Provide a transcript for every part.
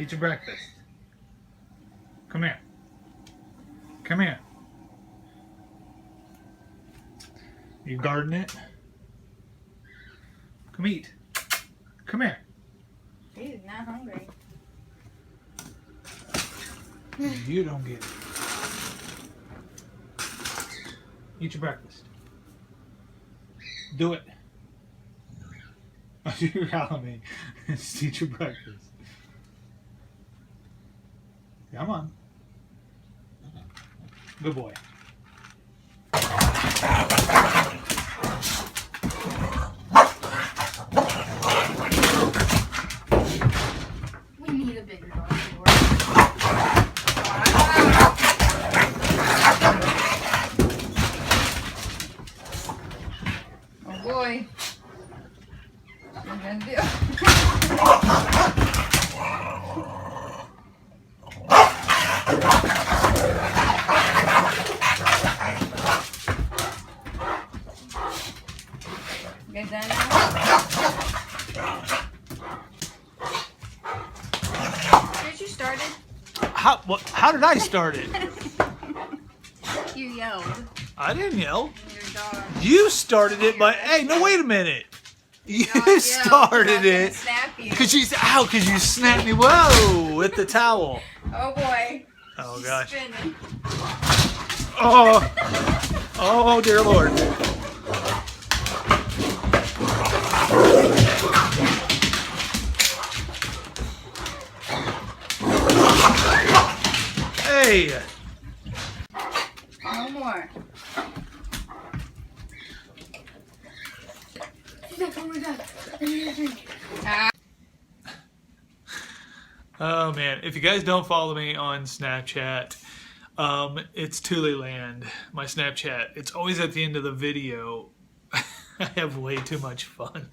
Eat your breakfast. Come here. Come here. You guarding it? Come eat. Come here. He's not hungry. You don't get it. Eat your breakfast. Do it. You're yelling at me. Just eat your breakfast. Come on. Good boy. We need a bigger dog. Oh boy. What are you gonna do? You guys done now? Did you started? How did I start it? You yelled. I didn't yell. Your dog. You started it by. Hey, no, wait a minute. You Yelled, started I'm gonna it. Snap you. Cause you snapped me. Whoa, with the towel. Oh boy. Oh She's gosh. spinning. Oh dear Lord. Hey. No more. She's like, oh my god, I need a drink. Oh man, if you guys don't follow me on Snapchat, it's Tuleland, my Snapchat. It's always at the end of the video. I have way too much fun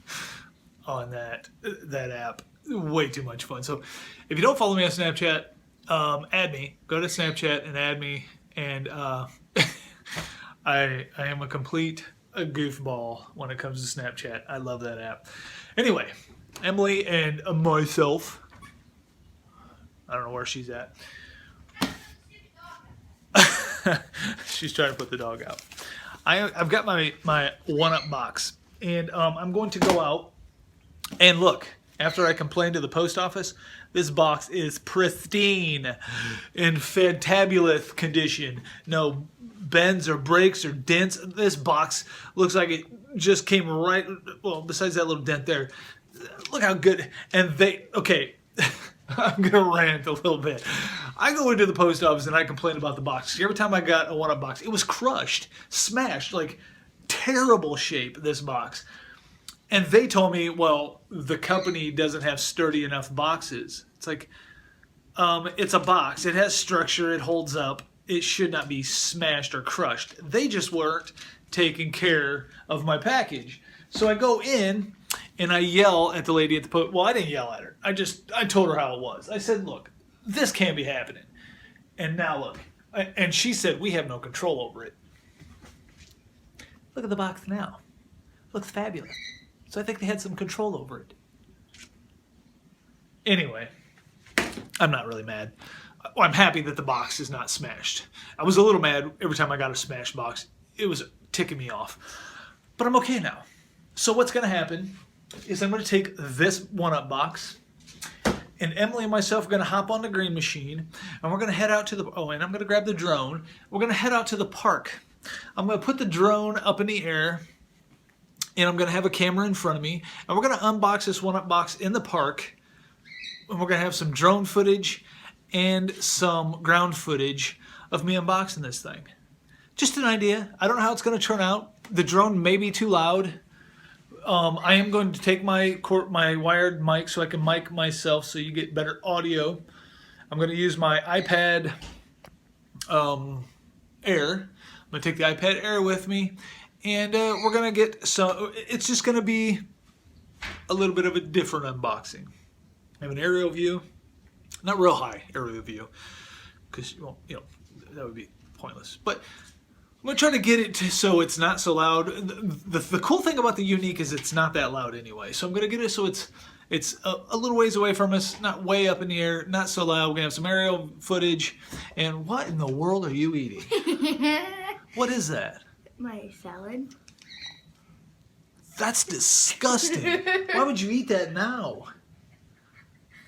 on that app. Way too much fun. So if you don't follow me on Snapchat, add me. Go to Snapchat and add me. And I am a complete goofball when it comes to Snapchat. I love that app. Anyway, Emily and myself. I don't know where she's at. She's trying to put the dog out. I've got my 1-Up box, and I'm going to go out and look. After I complained to the post office, this box is pristine, in fantabulous condition. No bends or breaks or dents. This box looks like it just came right. Well, besides that little dent there, look how good. And okay. I'm gonna rant a little bit. I go into the post office and I complain about the box. Every time I got a 1-Up box, it was crushed, smashed, like terrible shape, this box. And they told me, well, the company doesn't have sturdy enough boxes. It's like, it's a box. It has structure. It holds up. It should not be smashed or crushed. They just weren't taking care of my package. So I go in and I yell at the lady at the post. Well, I didn't yell at her. I told her how it was. I said, look, this can't be happening. And now look. And she said, we have no control over it. Look at the box now. Looks fabulous. So I think they had some control over it. Anyway, I'm not really mad. I'm happy that the box is not smashed. I was a little mad every time I got a smashed box. It was ticking me off. But I'm okay now. So what's going to happen is I'm going to take this 1-Up box, and Emily and myself are going to hop on the green machine, and we're going to head out to and I'm going to grab the drone. We're going to head out to the park. I'm going to put the drone up in the air, and I'm going to have a camera in front of me, and we're going to unbox this 1-Up box in the park, and we're going to have some drone footage and some ground footage of me unboxing this thing. Just an idea. I don't know how it's going to turn out. The drone may be too loud. I am going to take my wired mic so I can mic myself so you get better audio. I'm going to use my iPad Air. I'm going to take the iPad Air with me, and we're going to get some. It's just going to be a little bit of a different unboxing. I have an aerial view, not real high aerial view, because that would be pointless. But I'm going to try to get it so it's not so loud. The cool thing about the Unique is it's not that loud anyway. So I'm going to get it so it's It's a little ways away from us, not way up in the air, not so loud. We're gonna have some aerial footage. And what in the world are you eating? What is that? My salad. That's disgusting. Why would you eat that now?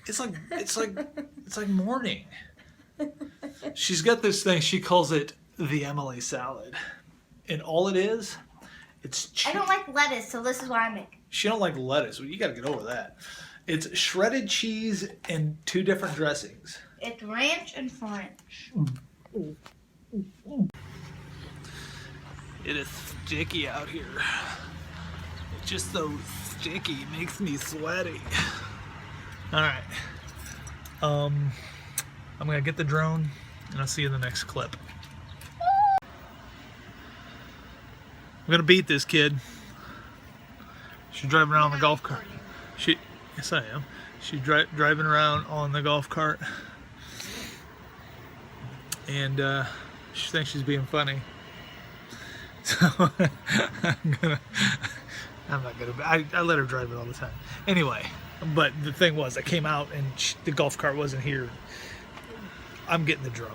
It's like morning. She's got this thing, she calls it the Emily salad. And all it is, it's I don't like lettuce, so this is what I make. She don't like lettuce. Well, you gotta get over that. It's shredded cheese and 2 different dressings. It's ranch and French. It is sticky out here. It's just so sticky, makes me sweaty. All right. I'm gonna get the drone, and I'll see you in the next clip. I'm gonna beat this kid. She's driving around on the golf cart. Yes, I am. She's driving around on the golf cart, and she thinks she's being funny. So I'm not gonna. I let her drive it all the time. Anyway, but the thing was, I came out and the golf cart wasn't here. I'm getting the drone.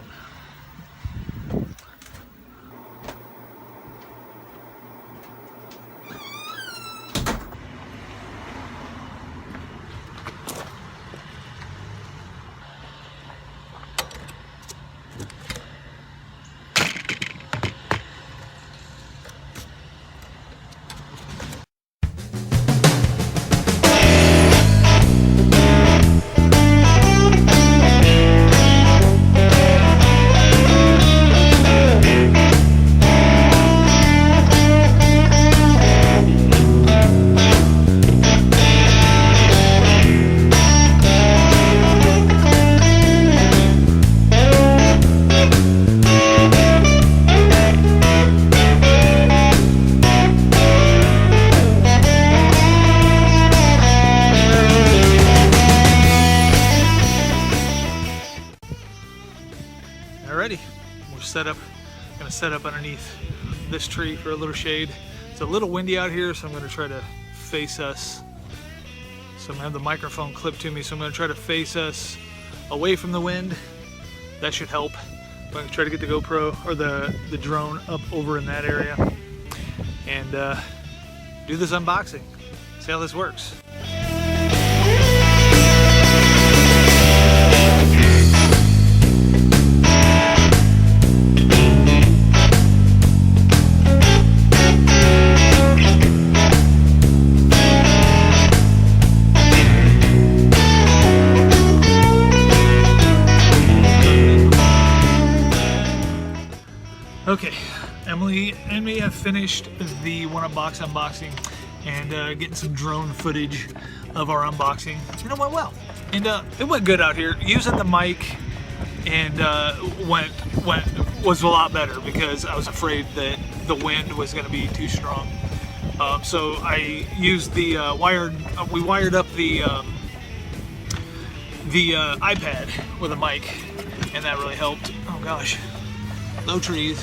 Alrighty, we're set up. Gonna set up underneath this tree for a little shade. It's a little windy out here, so I'm gonna try to face us. So I'm gonna have the microphone clipped to me, so I'm gonna try to face us away from the wind. That should help. I'm gonna try to get the GoPro or the drone up over in that area and do this unboxing. See how this works. Okay, Emily and me have finished the One Up Box unboxing and getting some drone footage of our unboxing, and it went well. And it went good out here. Using the mic and was a lot better because I was afraid that the wind was going to be too strong. So I used the we wired up the iPad with a mic, and that really helped. Oh gosh, low trees.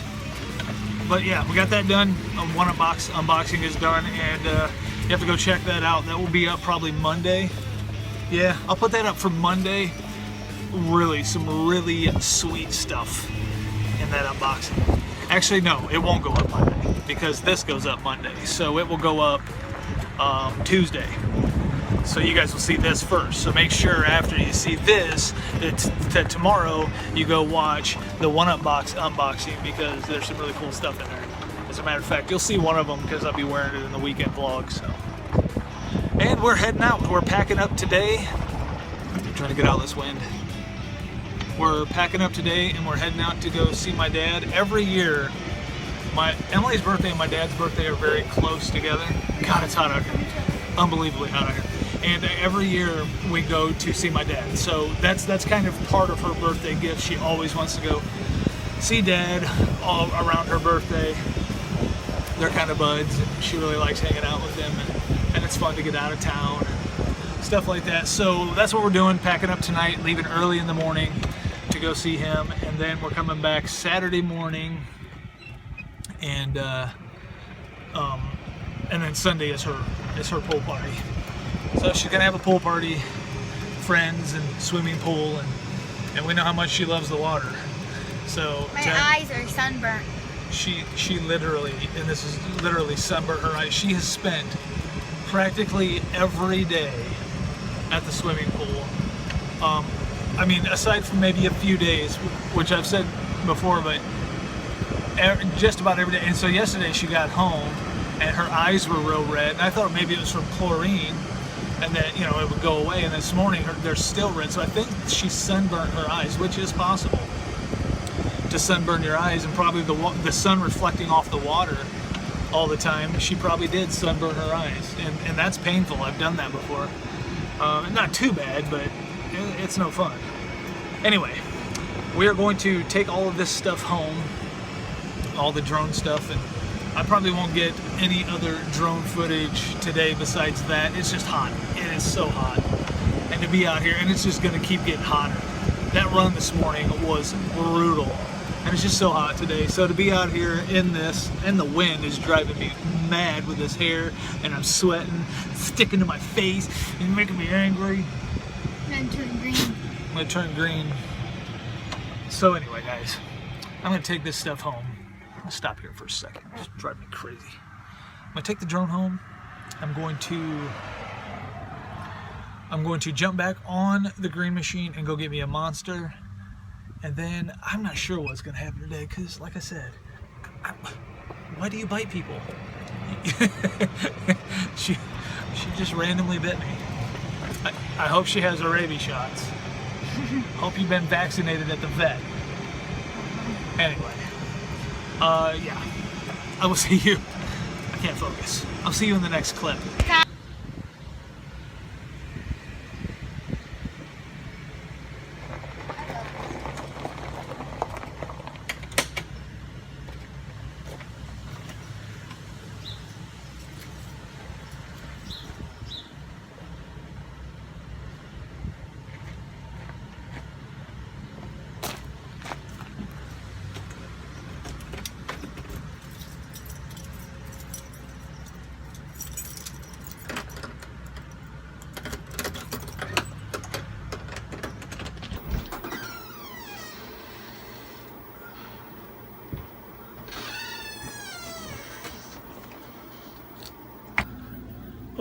But yeah, we got that done. One Up Box unboxing is done, and you have to go check that out. That will be up probably Monday. Yeah, I'll put that up for Monday. Really, some really sweet stuff in that unboxing. Actually, no, it won't go up Monday because this goes up Monday. So it will go up Tuesday. So you guys will see this first. So make sure after you see this that tomorrow you go watch the One Up Box unboxing because there's some really cool stuff in there. As a matter of fact, you'll see one of them because I'll be wearing it in the weekend vlog. So, and we're heading out. We're packing up today. I'm trying to get out of this wind. We're packing up today and we're heading out to go see my dad. Every year, Emily's birthday and my dad's birthday are very close together. God, it's hot out here. Unbelievably hot out here. And every year we go to see my dad. So that's kind of part of her birthday gift. She always wants to go see Dad all around her birthday. They're kind of buds. She really likes hanging out with him, and it's fun to get out of town, stuff like that. So that's what we're doing, packing up tonight, leaving early in the morning to go see him, and then we're coming back Saturday morning, and then Sunday is her pool party. So she's gonna have a pool party, friends and swimming pool, and we know how much she loves the water. So My eyes are sunburnt. she literally, and this is literally sunburnt her eyes. She has spent practically every day at the swimming pool. I mean, aside from maybe a few days, which I've said before, but just about every day. And so yesterday she got home and her eyes were real red, and I thought maybe it was from chlorine and that, you know, it would go away. And this morning they're still red, so I think she sunburnt her eyes, which is possible to sunburn your eyes, and probably the sun reflecting off the water all the time. She probably did sunburn her eyes, and that's painful. I've done that before. Not too bad, but it's no fun. Anyway, we are going to take all of this stuff home, all the drone stuff, and I probably won't get any other drone footage today besides that. It's just hot. It is so hot. And to be out here, and it's just going to keep getting hotter. That run this morning was brutal. And it's just so hot today. So to be out here in this, and the wind is driving me mad with this hair, and I'm sweating, sticking to my face, and making me angry. And turn green. I'm gonna turn green. So anyway, guys, I'm gonna take this stuff home. I'm gonna stop here for a second. It's driving me crazy. I'm gonna take the drone home. I'm going to jump back on the green machine and go get me a monster. And then I'm not sure what's gonna happen today, because like I said, why do you bite people? She just randomly bit me. I hope she has her rabies shots. Hope you've been vaccinated at the vet. Anyway, yeah, I will see you. I can't focus. I'll see you in the next clip.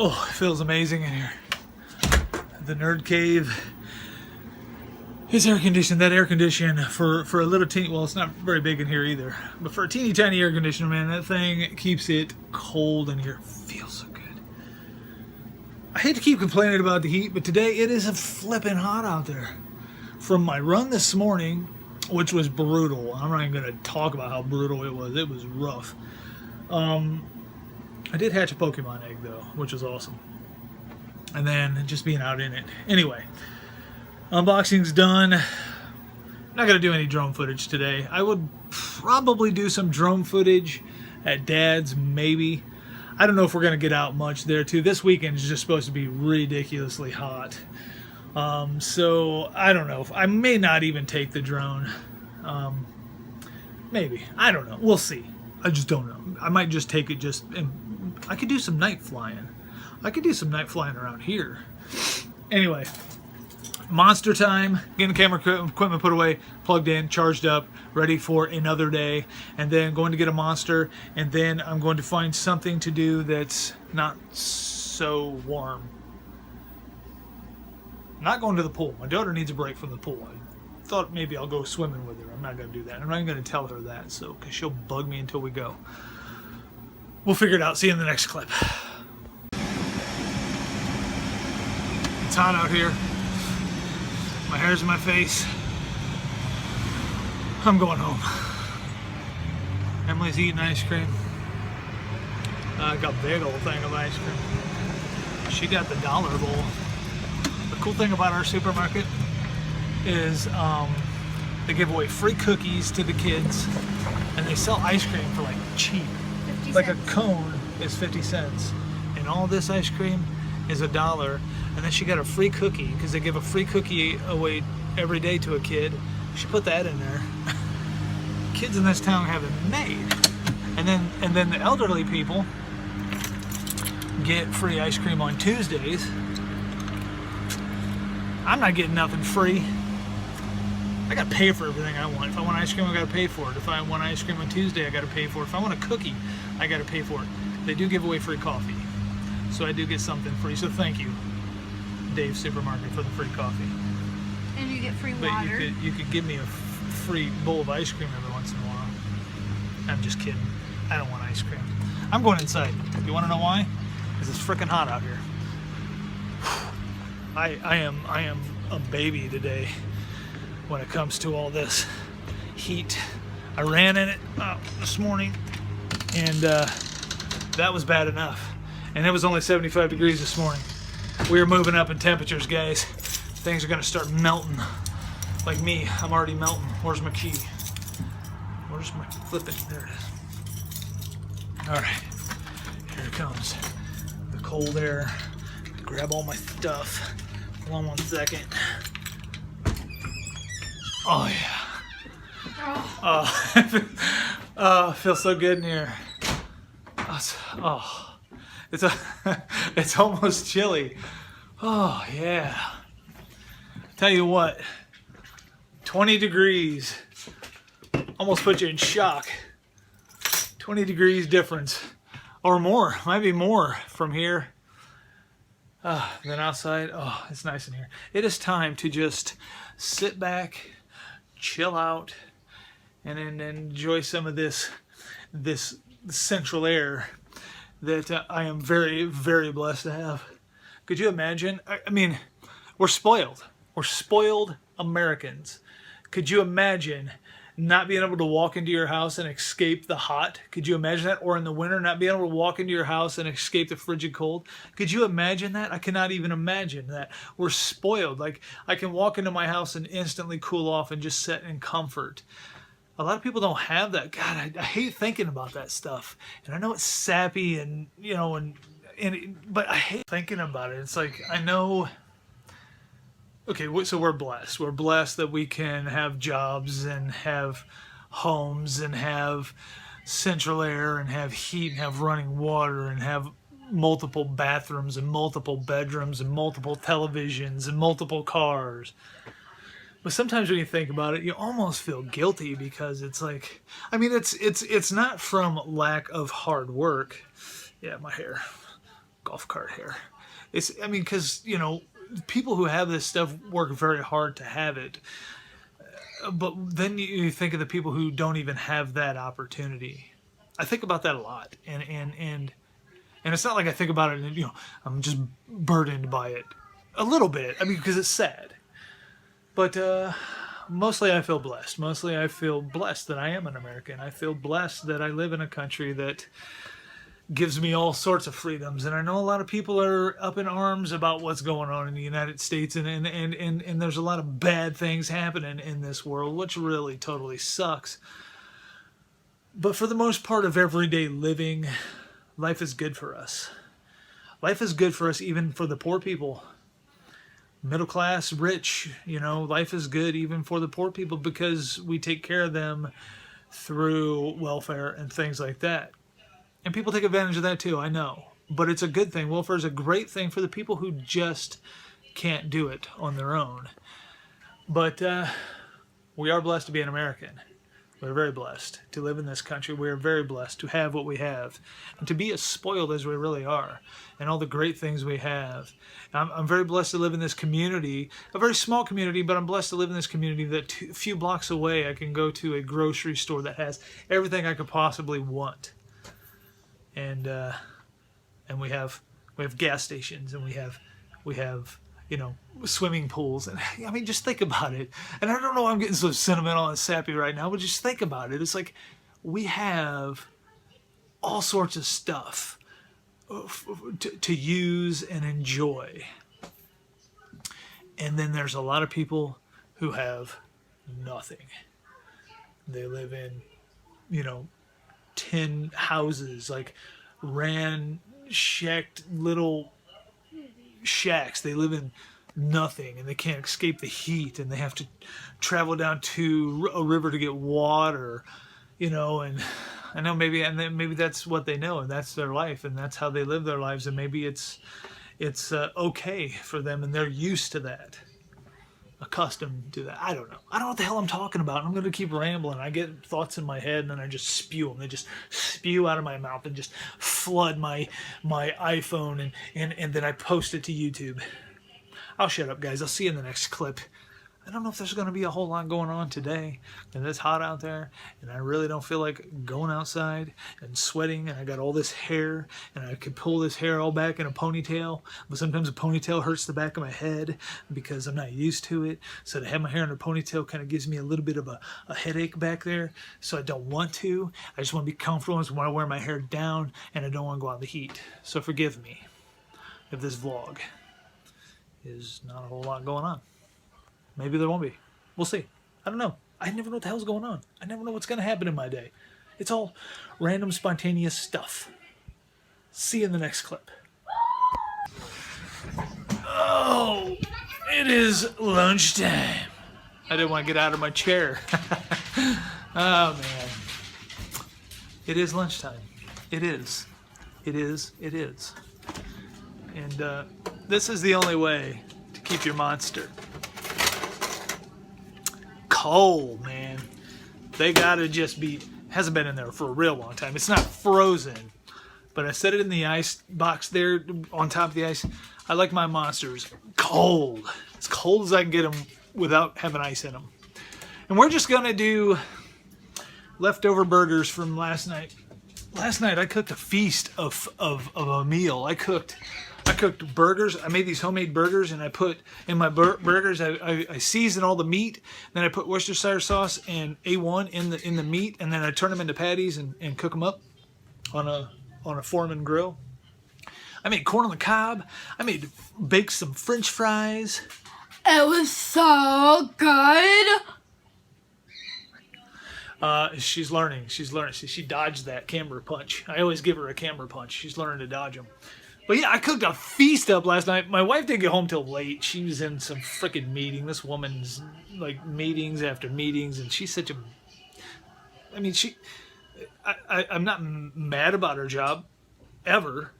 Oh, it feels amazing in here. The Nerd Cave is air conditioned. That air conditioner for a little teeny, well, it's not very big in here either, but for a teeny tiny air conditioner, man, that thing keeps it cold in here. It feels so good. I hate to keep complaining about the heat, but today it is a flipping hot out there. From my run this morning, which was brutal. I'm not even going to talk about how brutal it was. It was rough. I did hatch a Pokemon egg though, which was awesome. And then just being out in it. Anyway, unboxing's done. I'm not going to do any drone footage today. I would probably do some drone footage at Dad's, maybe. I don't know if we're going to get out much there too. This weekend is just supposed to be ridiculously hot. So I don't know. I may not even take the drone. Maybe. I don't know. We'll see. I just don't know. I might just take it and I could do some night flying. I could do some night flying around here. Anyway, monster time. Getting the camera equipment put away, plugged in, charged up, ready for another day. And then going to get a monster. And then I'm going to find something to do that's not so warm. I'm not going to the pool. My daughter needs a break from the pool. I thought maybe I'll go swimming with her. I'm not going to do that. I'm not even going to tell her that, so because she'll bug me until we go. We'll figure it out. See you in the next clip. It's hot out here. My hair's in my face. I'm going home. Emily's eating ice cream. I got a big old thing of ice cream. She got the dollar bowl. The cool thing about our supermarket is they give away free cookies to the kids, and they sell ice cream for like cheap. 50 Like cents. a cone is 50 cents, and all this ice cream is $1. And then she got a free cookie because they give a free cookie away every day to a kid. She put that in there. Kids in this town have it made. And then the elderly people get free ice cream on Tuesdays. I'm not getting nothing free. I gotta pay for everything I want. If I want ice cream, I gotta pay for it. If I want ice cream on Tuesday, I gotta pay for it. If I want a cookie, I gotta pay for it. They do give away free coffee, so I do get something free. So thank you, Dave's Supermarket, for the free coffee. And you get free But water. you could give me a free bowl of ice cream every once in a while. I'm just kidding. I don't want ice cream. I'm going inside. You want to know why? Because it's freaking hot out here. I am a baby today when it comes to all this heat. I ran in it this morning, and that was bad enough. And it was only 75 degrees this morning. We are moving up in temperatures, guys. Things are gonna start melting. Like me, I'm already melting. Where's my key? Where's my flipping? There it is. All right, here it comes. The cold air. Grab all my stuff. Hold on 1 second. Oh yeah. Oh, it feels so good in here. Oh, it's almost chilly. Oh yeah. Tell you what, 20 degrees almost put you in shock. 20 degrees difference, or more, might be more from here than outside. Oh, it's nice in here. It is time to just sit back, chill out, and enjoy some of this central air that I am very, very blessed to have. Could you imagine? I mean, we're spoiled. We're spoiled Americans. Could you imagine not being able to walk into your house and escape the hot? Could you imagine that? Or in the winter, not being able to walk into your house and escape the frigid cold? Could you imagine that? I cannot even imagine that. We're spoiled. Like, I can walk into my house and instantly cool off and just sit in comfort. A lot of people don't have that. God, I hate thinking about that stuff. And I know it's sappy and, you know, but I hate thinking about it. It's like, I know... Okay, so we're blessed. We're blessed that we can have jobs and have homes and have central air and have heat and have running water and have multiple bathrooms and multiple bedrooms and multiple televisions and multiple cars. But sometimes when you think about it, you almost feel guilty because it's like, I mean, it's not from lack of hard work. Yeah, my hair, golf cart hair. I mean, because, you know, people who have this stuff work very hard to have it. But then you think of the people who don't even have that opportunity. I think about that a lot. And it's not like I think about it and, you know, I'm just burdened by it. A little bit. I mean, because it's sad. But mostly I feel blessed. Mostly I feel blessed that I am an American. I feel blessed that I live in a country that gives me all sorts of freedoms. And I know a lot of people are up in arms about what's going on in the United States. And there's a lot of bad things happening in this world, which really totally sucks. But for the most part of everyday living, life is good for us. Life is good for us, even for the poor people. Middle class, rich, you know, life is good even for the poor people because we take care of them through welfare and things like that. And people take advantage of that too, I know. But it's a good thing. Welfare is a great thing for the people who just can't do it on their own. But we are blessed to be an American. We're very blessed to live in this country. We are very blessed to have what we have and to be as spoiled as we really are and all the great things we have. I'm very blessed to live in this community, a very small community, but I'm blessed to live in this community that a few blocks away I can go to a grocery store that has everything I could possibly want. And we have gas stations and we have you know, swimming pools. And I mean, just think about it. And I don't know why I'm getting so sentimental and sappy right now, but just think about it. It's like we have all sorts of stuff to use and enjoy. And then there's a lot of people who have nothing. They live in, you know, tin houses, like shacked little shacks. They live in nothing and they can't escape the heat and they have to travel down to a river to get water, you know. And I know maybe that's what they know and that's their life and that's how they live their lives, and maybe it's okay for them and they're used to that. accustomed to that. I don't know. I don't know what the hell I'm talking about. I'm going to keep rambling. I get thoughts in my head and then I just spew them. They just spew out of my mouth and just flood my iPhone and then I post it to YouTube. I'll shut up, guys. I'll see you in the next clip. I don't know if there's going to be a whole lot going on today, and it's hot out there, and I really don't feel like going outside and sweating, and I got all this hair, and I could pull this hair all back in a ponytail, but sometimes a ponytail hurts the back of my head because I'm not used to it, so to have my hair in a ponytail kind of gives me a little bit of a headache back there, so I don't want to. I just want to be comfortable. I just want to wear my hair down, and I don't want to go out in the heat, so forgive me if this vlog is not a whole lot going on. Maybe there won't be. We'll see. I don't know. I never know what the hell's going on. I never know what's going to happen in my day. It's all random, spontaneous stuff. See you in the next clip. Oh, it is lunchtime. I didn't want to get out of my chair. Oh, man. It is lunchtime. It is. It is. It is. And this is the only way to keep your monster cold, man. They gotta just be, hasn't been in there for a real long time. It's not frozen, but I set it in the ice box there on top of the ice. I like my monsters cold, as cold as I can get them without having ice in them. And we're just gonna do leftover burgers from last night. Last night I cooked a feast of a meal. I cooked burgers. I made these homemade burgers, and I put in my burgers. I seasoned all the meat. Then I put Worcestershire sauce and A1 in the meat, and then I turn them into patties and cook them up on a Foreman grill. I made corn on the cob. I baked some French fries. It was so good. She's learning. She dodged that camera punch. I always give her a camera punch. She's learning to dodge them. But yeah, I cooked a feast up last night. My wife didn't get home till late. She was in some freaking meeting. This woman's like meetings after meetings, and she's such a. I mean, I'm not mad about her job, ever.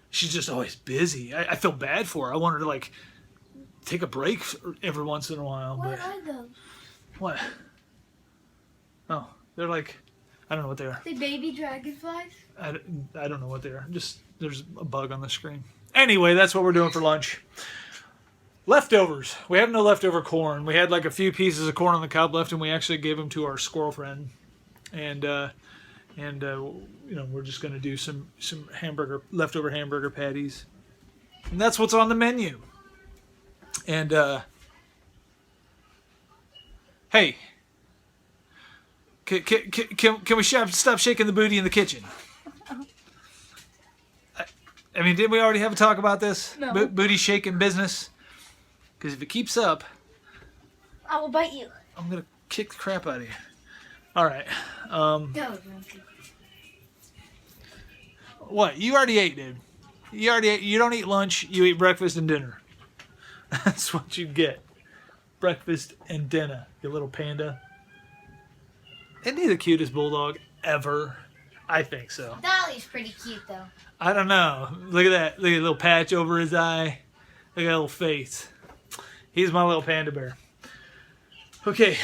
She's just always busy. I feel bad for her. I want her to like take a break every once in a while. What But are those? what? Oh, they're like, I don't know what they are. The baby dragonflies? I don't know what they are. Just there's a bug on the screen. Anyway, that's what we're doing for lunch. Leftovers. We have no leftover corn. We had like a few pieces of corn on the cob left, and we actually gave them to our squirrel friend. And you know, we're just gonna do some leftover hamburger patties, and that's what's on the menu. And hey, can we stop shaking the booty in the kitchen? I mean, didn't we already have a talk about this? No. Booty shaking business? Because if it keeps up, I will bite you. I'm going to kick the crap out of you. All right. Go, Grumpy. What? You already ate, dude. You already ate. You don't eat lunch. You eat breakfast and dinner. That's what you get. Breakfast and dinner, you little panda. Isn't he the cutest bulldog ever? I think so. Dolly's pretty cute, though. I don't know. Look at that. Look at the little patch over his eye. Look at that little face. He's my little panda bear. Okay.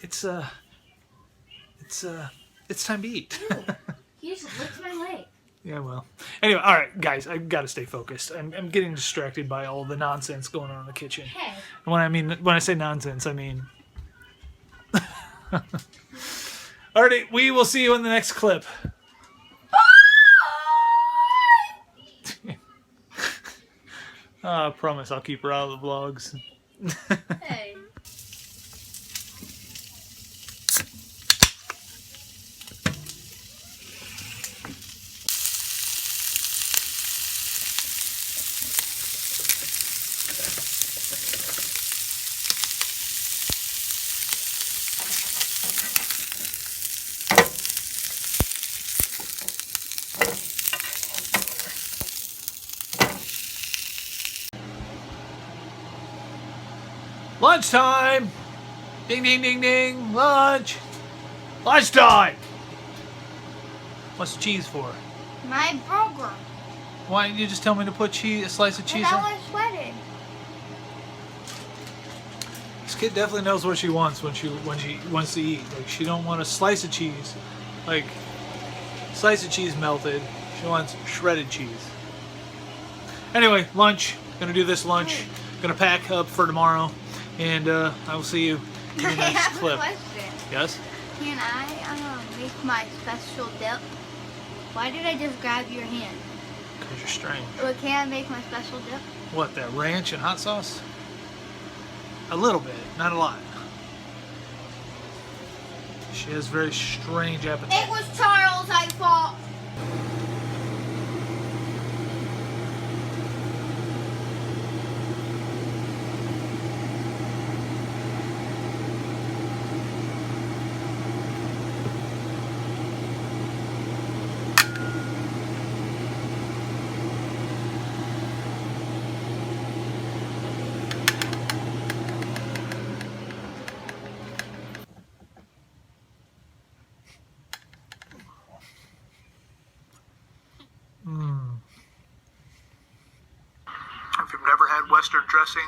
It's time to eat. You just licked my leg. Yeah, well. Anyway, all right, guys. I got to stay focused. I'm getting distracted by all the nonsense going on in the kitchen. Hey. And when I say nonsense, I mean. All right, we will see you in the next clip. I promise I'll keep her out of the vlogs. Hey. Lunchtime! Ding, ding, ding, ding. Lunch! Lunchtime! What's the cheese for? My burger. Why didn't you just tell me to put a slice of cheese But in? I was sweating. This kid definitely knows what she wants when she wants to eat. Like, she don't want a slice of cheese, like slice of cheese melted. She wants shredded cheese. Anyway, lunch. Gonna do this lunch. Gonna pack up for tomorrow, and I will see you in the I next have clip. a question. Yes. Can I make my special dip? Why did I just grab your hand? Because you're strange. Well, can I make my special dip? What, that ranch and hot sauce? A little bit, not a lot. She has very strange appetite. It was Charles I fought. If you've never had Western dressing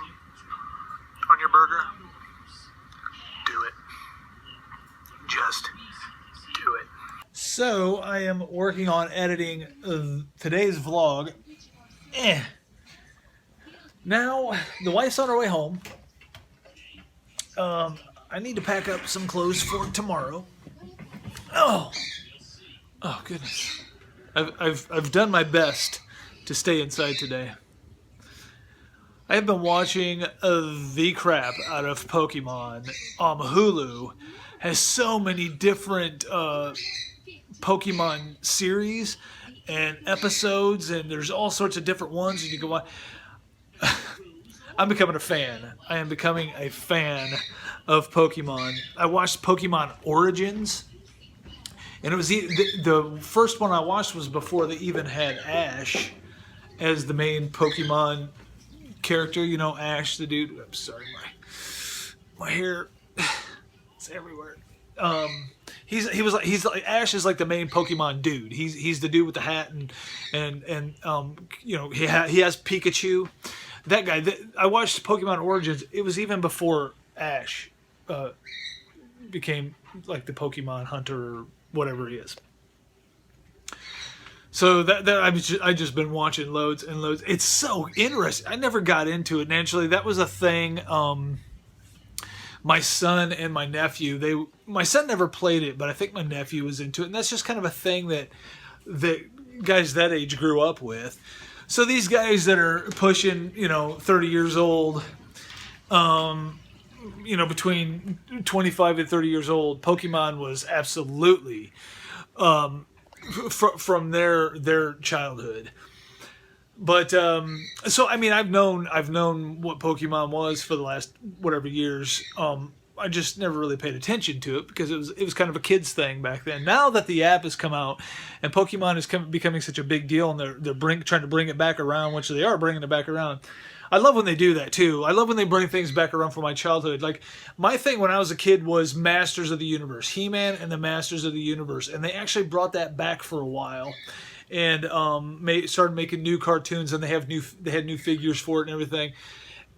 on your burger, do it. Just do it. So I am working on editing today's vlog. Now the wife's on her way home. I need to pack up some clothes for tomorrow. Oh goodness. I've done my best to stay inside today. I have been watching the crap out of Pokemon. Hulu has so many different Pokemon series and episodes, and there's all sorts of different ones, and you can watch. I'm becoming a fan. I am becoming a fan of Pokemon. I watched Pokemon Origins, and it was the first one I watched was before they even had Ash as the main Pokemon character. You know, Ash, the dude. I'm sorry, my hair, it's everywhere. He's like Ash is like the main Pokemon dude. He's the dude with the hat and you know, he has Pikachu. That guy. I watched Pokemon Origins. It was even before Ash became like the Pokemon hunter or whatever he is. So that I've just been watching loads and loads. It's so interesting. I never got into it naturally. That was a thing. My son and my nephew, my son never played it, but I think my nephew was into it. And that's just kind of a thing that guys that age grew up with. So these guys that are pushing, 30 years old, between 25 and 30 years old, Pokemon was absolutely from their childhood. But so I mean, I've known what Pokemon was for the last whatever years. I just never really paid attention to it because it was kind of a kids thing back then. Now that the app has come out and Pokemon is becoming such a big deal, and they're trying to bring it back around, which they are bringing it back around. I love when they do that too. I love when they bring things back around from my childhood. Like, my thing when I was a kid was Masters of the Universe, He-Man and the Masters of the Universe, and they actually brought that back for a while. And started making new cartoons, and they had new figures for it and everything.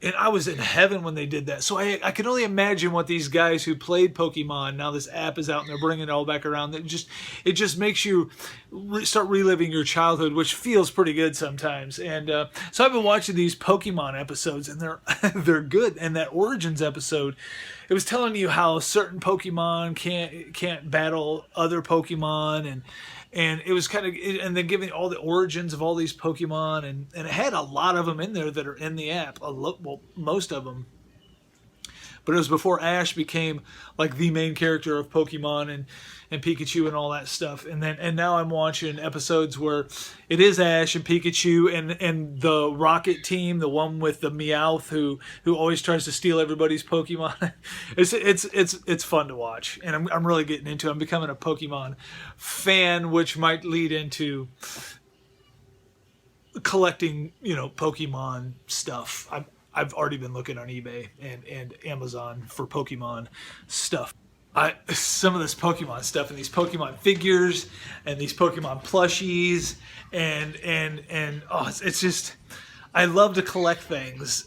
And I was in heaven when they did that. So I can only imagine what these guys who played Pokemon, now this app is out and they're bringing it all back around. It just makes you start reliving your childhood, which feels pretty good sometimes. And so I've been watching these Pokemon episodes, and they're good. And that Origins episode, it was telling you how certain Pokemon can't battle other Pokemon, and it was kind of, and then giving all the origins of all these Pokemon, and it had a lot of them in there that are in the app. Well, most of them. But it was before Ash became like the main character of Pokemon and Pikachu and all that stuff. And now I'm watching episodes where it is Ash and Pikachu and the Rocket team, the one with the Meowth who always tries to steal everybody's Pokemon. It's fun to watch, and I'm really getting into it. I'm becoming a Pokemon fan, which might lead into collecting, Pokemon stuff. I've already been looking on eBay and Amazon for Pokemon stuff. Some of this Pokemon stuff and these Pokemon figures and these Pokemon plushies and it's just, I love to collect things.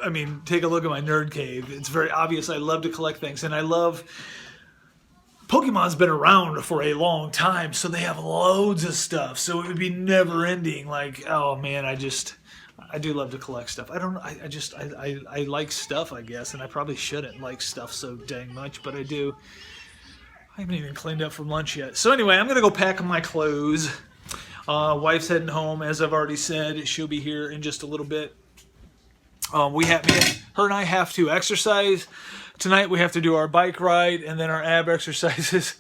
I mean, take a look at my nerd cave. It's very obvious I love to collect things, and I love... Pokemon's been around for a long time, so they have loads of stuff, so it would be never ending. Like, oh man, I do love to collect stuff. I like stuff, I guess, and I probably shouldn't like stuff so dang much, but I do. I haven't even cleaned up from lunch yet. So anyway, I'm gonna go pack my clothes. Wife's heading home, as I've already said. She'll be here in just a little bit. Her and I have to exercise tonight. We have to do our bike ride and then our ab exercises.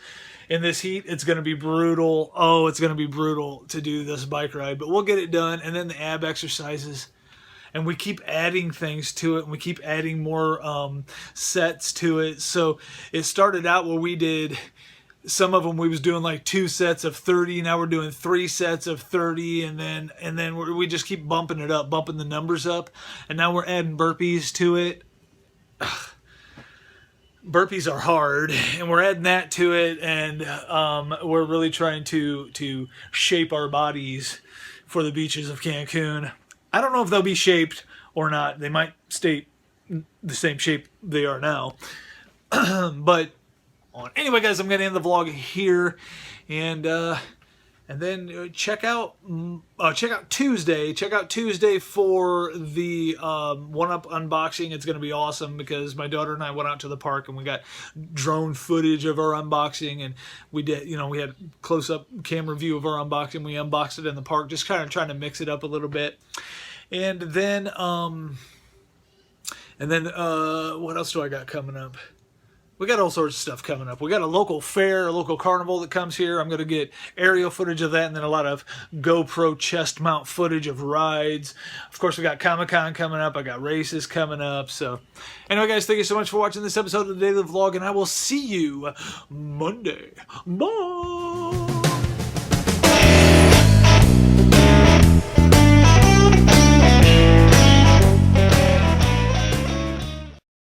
In this heat, it's going to be brutal. Oh, it's going to be brutal to do this bike ride, but we'll get it done. And then the ab exercises, and we keep adding things to it, and we keep adding more sets to it. So it started out where we did. Some of them we was doing like 2 sets of 30. Now we're doing 3 sets of 30, and then we just keep bumping it up, bumping the numbers up, and now we're adding burpees to it. Ugh. Burpees are hard, and we're adding that to it, and we're really trying to shape our bodies for the beaches of Cancun. I don't know if they'll be shaped or not. They might stay the same shape they are now, but. Anyway, guys, I'm going to end the vlog here, and then check out Tuesday. Check out Tuesday for the 1UP unboxing. It's going to be awesome because my daughter and I went out to the park and we got drone footage of our unboxing, and we had close-up camera view of our unboxing. We unboxed it in the park, just kind of trying to mix it up a little bit, and then what else do I got coming up? We got all sorts of stuff coming up. We got a local fair, a local carnival that comes here. I'm going to get aerial footage of that, and then a lot of GoPro chest mount footage of rides. Of course, we got Comic-Con coming up. I got races coming up. So anyway, guys, thank you so much for watching this episode of the Daily Vlog, and I will see you Monday. Bye!